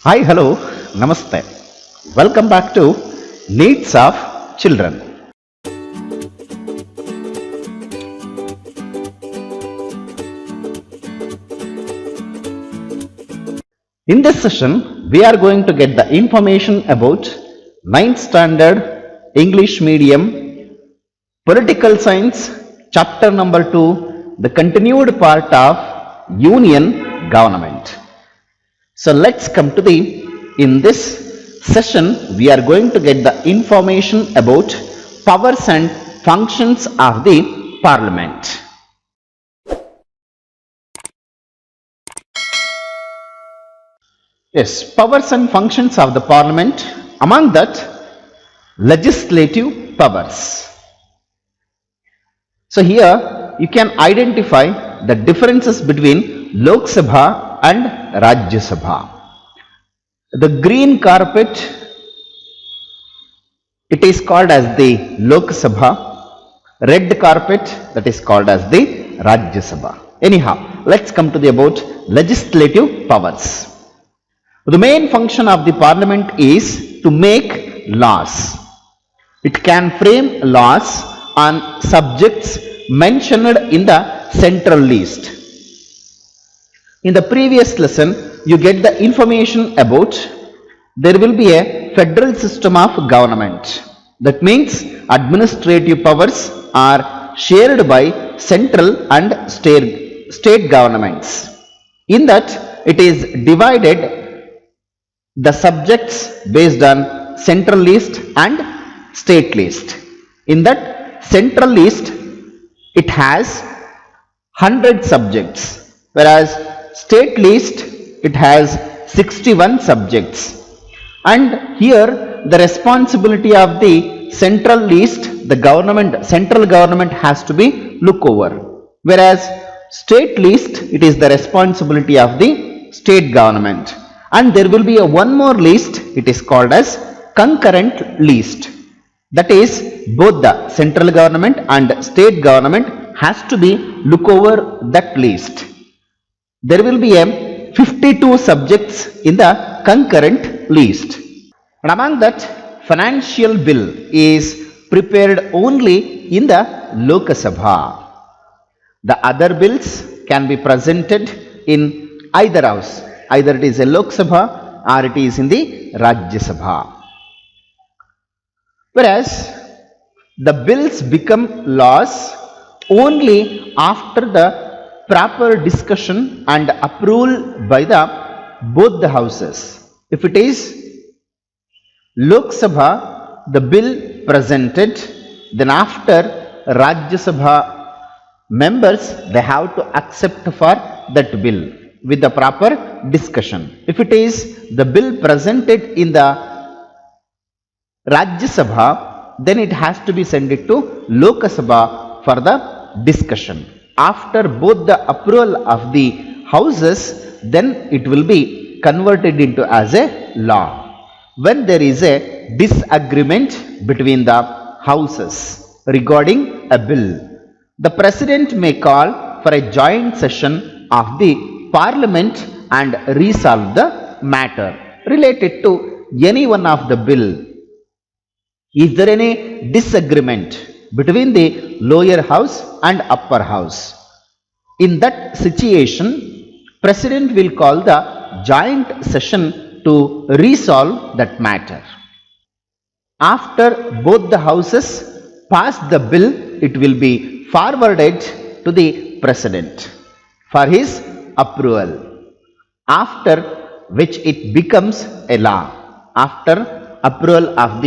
Hi, hello, namaste. Welcome back to Needs of Children. In this session, we are going to get the information about 9th standard English medium political science chapter number 2, the continued part of union government. So let's come to in this session we are going to get the information about powers and functions of the parliament. Yes, powers and functions of the parliament, among that legislative powers. So here you can identify the differences between Lok Sabha and Rajya Sabha. The green carpet, it is called as the Lok Sabha. Red carpet, that is called as the Rajya Sabha. Anyhow, let's come to the about legislative powers. The main function of the parliament is to make laws. It can frame laws on subjects mentioned in the central list. In the previous lesson, you get the information about there will be a federal system of government. That means administrative powers are shared by central and state governments. In that, it is divided the subjects based on central list and state list. In that central list, it has 100 subjects, whereas state list, it has 61 subjects. And here the responsibility of the central list, the central government has to be look over. Whereas state list, it is the responsibility of the state government. And there will be one more list, it is called as concurrent list. That is, both the central government and state government has to be look over that list. There will be 52 subjects in the concurrent list. And among that, financial bill is prepared only in the Lok Sabha. The other bills can be presented in either house. Either it is a Lok Sabha or it is in the Rajya Sabha. Whereas the bills become laws only after the proper discussion and approval by both the houses. If it is Lok Sabha, the bill presented, then after Rajya Sabha members, they have to accept for that bill with the proper discussion. If it is the bill presented in the Rajya Sabha, then it has to be sent to Lok Sabha for the discussion. After both the approval of the houses, then it will be converted into as a law. When there is a disagreement between the houses regarding a bill, the president may call for a joint session of the parliament and resolve the matter related to any one of the bill. Is there any disagreement between the lower house and upper house? In that situation, president will call the joint session to resolve that matter. After both the houses pass the bill, it will be forwarded to the president for his approval, after which it becomes a law. After approval of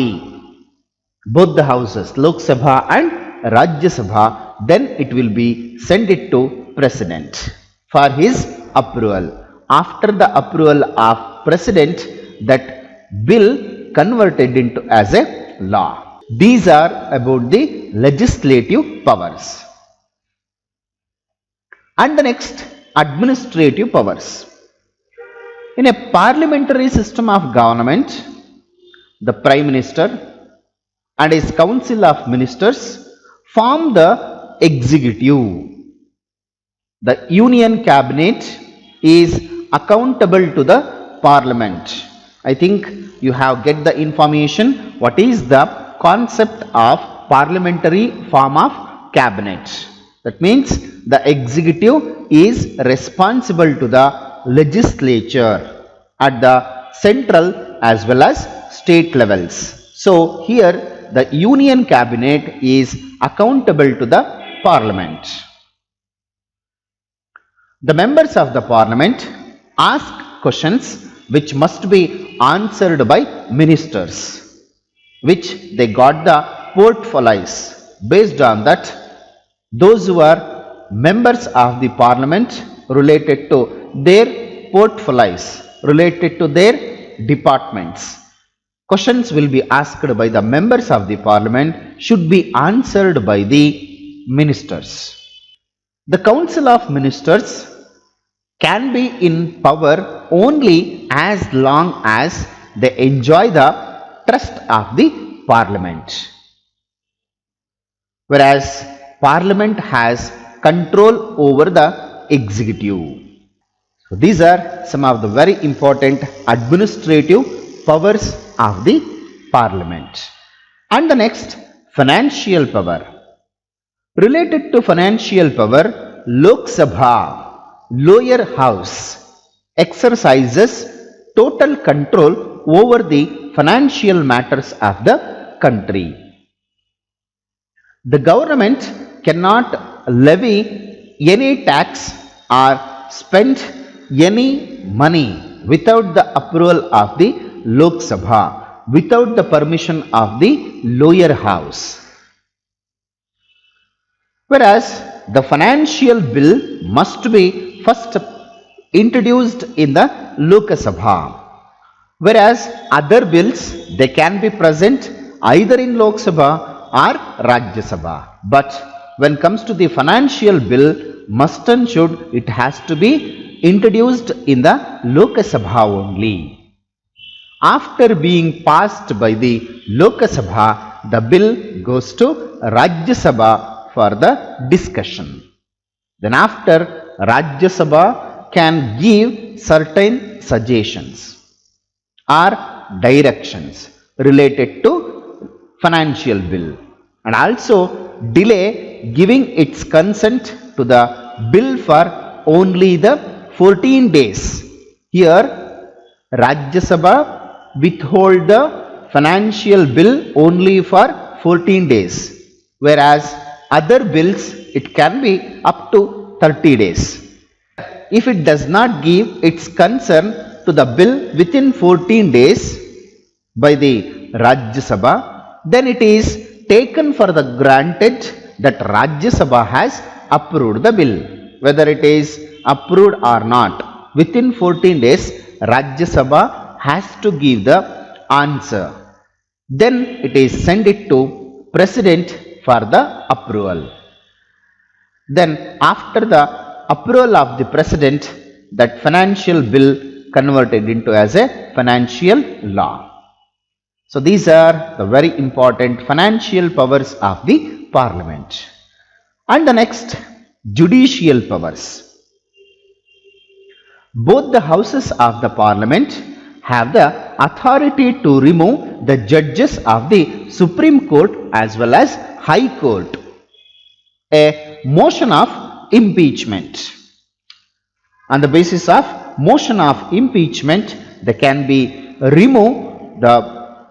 both the houses, Lok Sabha and Rajya Sabha, then it will be sent it to president for his approval. After the approval of president, that bill converted into as a law. These are about the legislative powers. And the next, administrative powers. In a parliamentary system of government, the Prime Minister and his council of ministers form the executive. The union cabinet is accountable to the parliament. I think you have get the information what is the concept of parliamentary form of cabinet. That means the executive is responsible to the legislature at the central as well as state levels. So here the union cabinet is accountable to the parliament. The members of the parliament ask questions which must be answered by ministers, which they got the portfolios. Based on that, those who are members of the parliament related to their portfolios, related to their departments, questions will be asked by the members of the parliament should be answered by the ministers. The council of ministers can be in power only as long as they enjoy the trust of the parliament. Whereas parliament has control over the executive. So these are some of the very important administrative powers of the parliament. And the next, financial power. Related to financial power, Lok Sabha, lower house, exercises total control over the financial matters of the country. The government cannot levy any tax or spend any money without the approval of the Lok Sabha, without the permission of the lower house. Whereas the financial bill must be first introduced in the Lok Sabha. Whereas other bills, they can be present either in Lok Sabha or Rajya Sabha. But when comes to the financial bill, must and should, it has to be introduced in the Lok Sabha only. After being passed by the Lok Sabha, the bill goes to Rajya Sabha for the discussion. Then after, Rajya Sabha can give certain suggestions or directions related to financial bill, and also delay giving its consent to the bill for only the 14 days. Here Rajya Sabha withhold the financial bill only for 14 days, whereas other bills it can be up to 30 days. If it does not give its concern to the bill within 14 days by the Rajya Sabha, then it is taken for the granted that Rajya Sabha has approved the bill. Whether it is approved or not, within 14 days Rajya Sabha has to give the answer. Then it is sent it to President for the approval. Then after the approval of the President, that financial bill converted into as a financial law. So these are the very important financial powers of the Parliament. And the next, judicial powers. Both the houses of the Parliament have the authority to remove the judges of the Supreme Court as well as High Court. A motion of impeachment. On the basis of motion of impeachment, they can be remove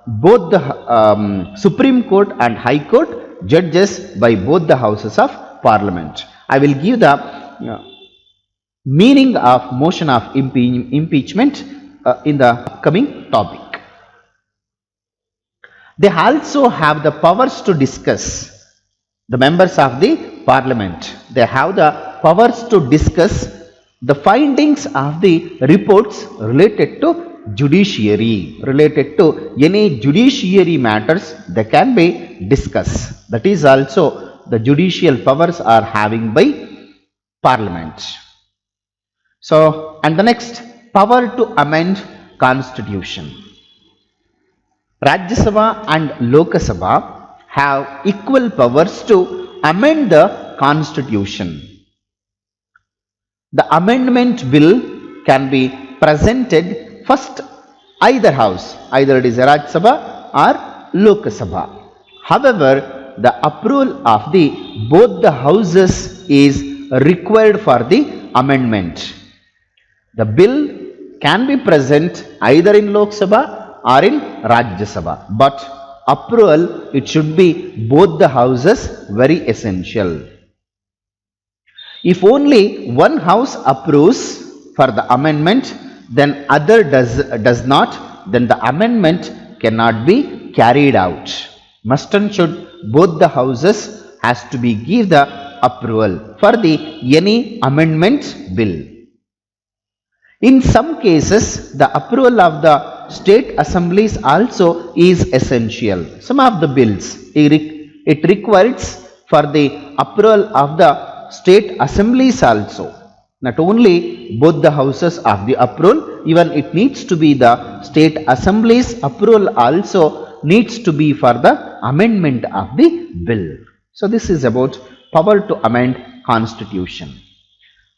both the Supreme Court and High Court judges by both the houses of Parliament. I will give the meaning of motion of impeachment in the upcoming topic. They also have the powers to discuss. The members of the Parliament, they have the powers to discuss the findings of the reports related to judiciary, related to any judiciary matters, they can be discussed. That is also the judicial powers are having by Parliament. So, and the next, power to amend Constitution. Rajya Sabha and Lok Sabha have equal powers to amend the Constitution. The amendment bill can be presented first either house, either it is a Rajya Sabha or Lok Sabha. However, the approval of the both the houses is required for the amendment. The bill can be present either in Lok Sabha or in Rajya Sabha, but approval, it should be both the houses, very essential. If only one house approves for the amendment, then other does not, then the amendment cannot be carried out. Must and should both the houses has to be give the approval for the any amendment bill. In some cases, the approval of the state assemblies also is essential. Some of the bills, it requires for the approval of the state assemblies also. Not only both the houses of the approval, even it needs to be the state assemblies approval also needs to be for the amendment of the bill. So this is about power to amend constitution.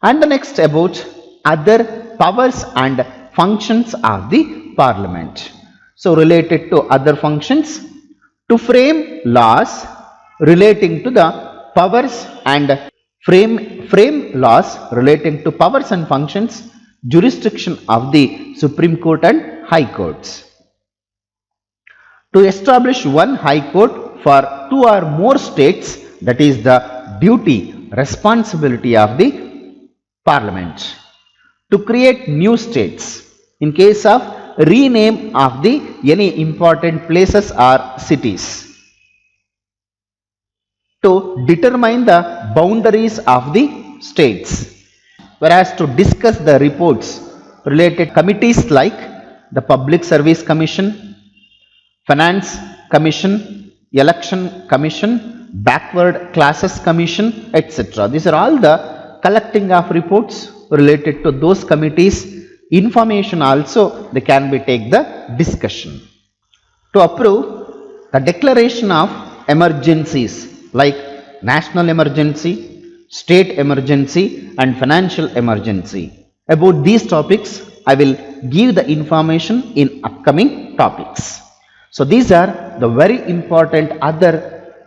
And the next about other powers and functions of the parliament. So related to other functions, to frame laws relating to the powers and frame laws relating to powers and functions, jurisdiction of the Supreme Court and High Courts. To establish one High Court for two or more states, that is the duty, responsibility of the Parliament. To create new states in case of rename of the any important places or cities. To determine the boundaries of the states. Whereas to discuss the reports related committees like the Public Service Commission, Finance Commission, Election Commission, Backward Classes Commission, etc. These are all the collecting of reports related to those committees. Information also they can be take the discussion. To approve the declaration of emergencies like national emergency, state emergency and financial emergency. About these topics, I will give the information in upcoming topics. So these are the very important other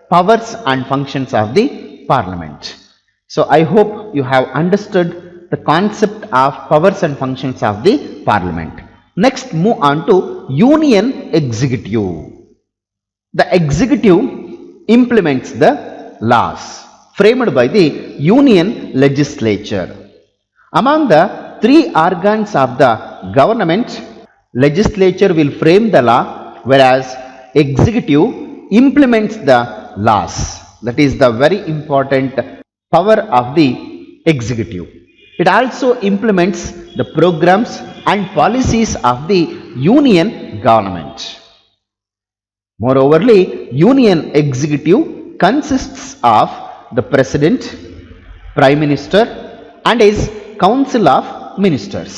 powers and functions of the Parliament. So I hope you have understood the concept of powers and functions of the Parliament. Next, move on to Union Executive. The executive implements the laws framed by the Union Legislature. Among the three organs of the government, legislature will frame the law, whereas executive implements the laws. That is the very important power of the executive. It also implements the programs and policies of the union government. Moreoverly, union executive consists of the president, prime minister and his council of ministers.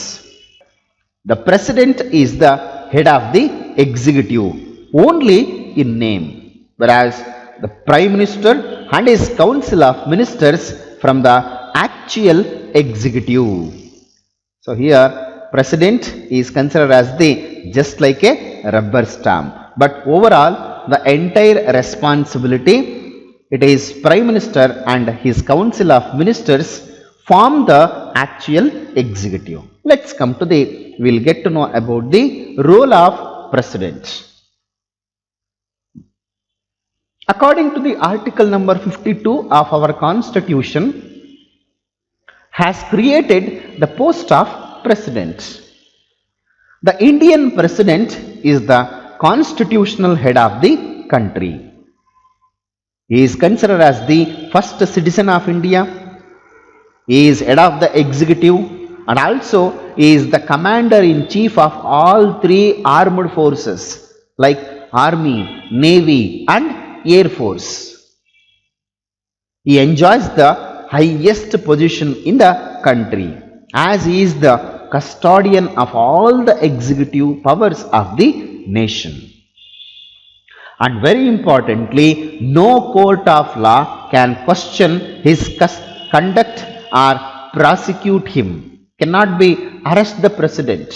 The president is the head of the executive only in name, whereas the prime minister and his council of ministers from the actual executive. So here president is considered as the just like a rubber stamp, but overall the entire responsibility, it is prime minister and his council of ministers form the actual executive. Let's come to the, we'll get to know about the role of president. According to the article number 52 of our constitution, has created the post of president. The Indian president is the constitutional head of the country. He is considered as the first citizen of India. He is head of the executive and also he is the commander in chief of all three armed forces like army, navy and air force. He enjoys the highest position in the country as he is the custodian of all the executive powers of the nation. And very importantly, no court of law can question his conduct or prosecute him, cannot be arrest the president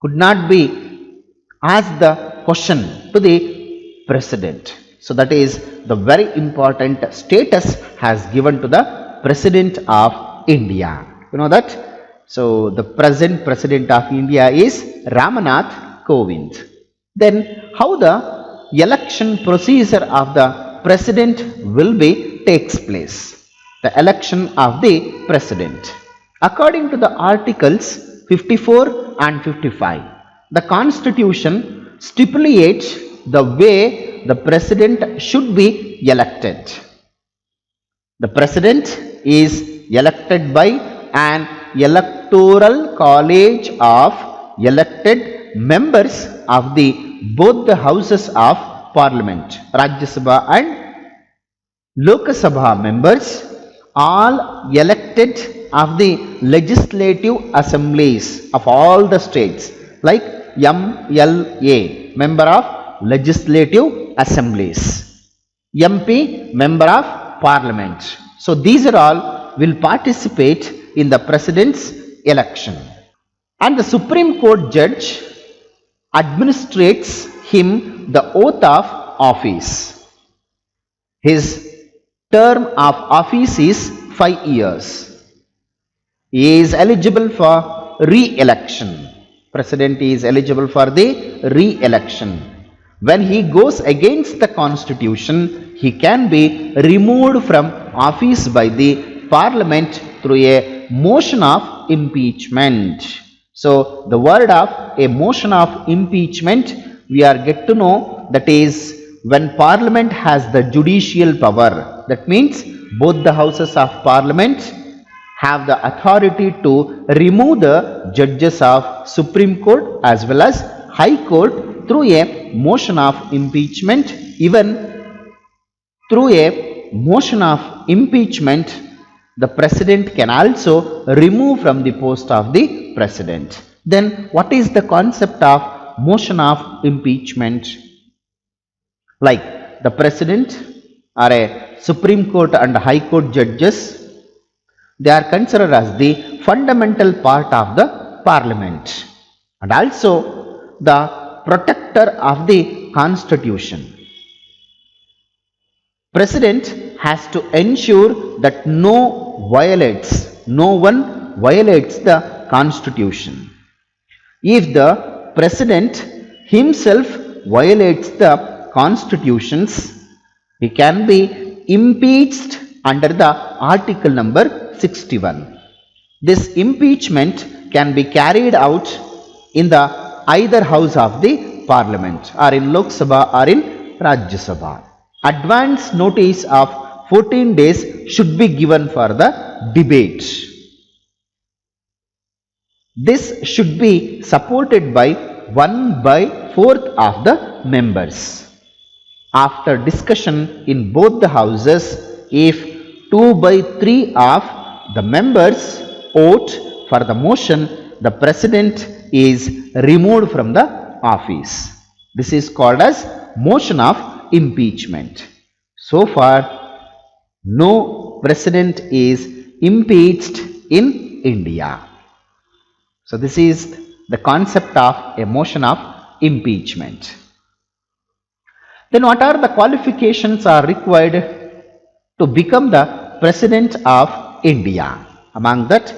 could not be asked the question to the president. So that is the very important status has given to the President of India. You know that? So the present President of India is Ramnath Kovind. Then how the election procedure of the President will be takes place? The election of the President. According to the articles 54 and 55, the Constitution stipulates the way the President should be elected. The President is elected by an electoral college of elected members of the both the houses of Parliament, Rajya Sabha and Lok Sabha members, all elected of the legislative assemblies of all the states, like MLA, member of legislative assemblies, MP, member of parliament. So these are all will participate in the president's election. And the Supreme Court judge administrates him the oath of office. His term of office is 5 years. He is eligible for re-election. President is eligible for the re-election. When he goes against the constitution, he can be removed from office by the parliament through a motion of impeachment. So the word of a motion of impeachment, we are get to know that is when parliament has the judicial power. That means both the houses of parliament have the authority to remove the judges of Supreme Court as well as High Court through a motion of impeachment. Even through a motion of impeachment, the president can also remove from the post of the president. Then what is the concept of motion of impeachment? Like the president or a Supreme Court and High Court judges, they are considered as the fundamental part of the parliament and also the protector of the constitution. President has to ensure that no one violates the constitution. If the president himself violates the constitutions, he can be impeached under the article number 61. This impeachment can be carried out in the either house of the parliament or in Lok Sabha or in Rajya Sabha. Advance notice of 14 days should be given for the debate. This should be supported by 1/4 of the members. After discussion in both the houses, if 2/3 of the members vote for the motion, the president is removed from the office. This is called as motion of impeachment. So far, no president is impeached in India. So this is the concept of a motion of impeachment. Then what are the qualifications are required to become the president of India? Among that,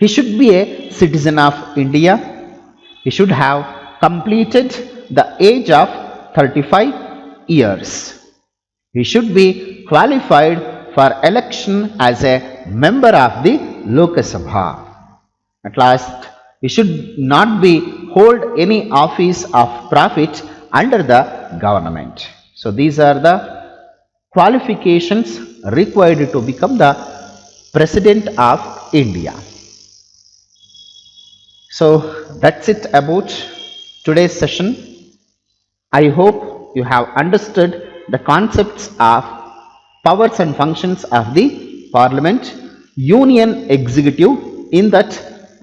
he should be a citizen of India. He should have completed the age of 35 years. He should be qualified for election as a member of the Lok Sabha. At last, he should not be hold any office of profit under the government. So these are the qualifications required to become the President of India. So that's it about today's session. I hope you have understood the concepts of powers and functions of the Parliament, Union Executive, in that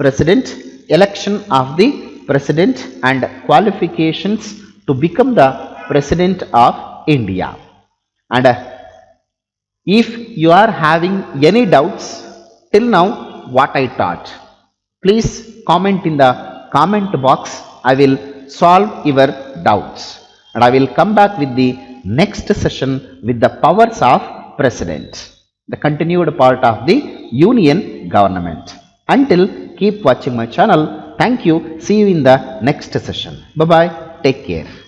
President, election of the President and qualifications to become the President of India. And if you are having any doubts till now what I taught, please comment in the comment box. I will solve your doubts and I will come back with the next session with the powers of president, the continued part of the union government. Until, keep watching my channel. Thank you. See you in the next session. Bye bye. Take care.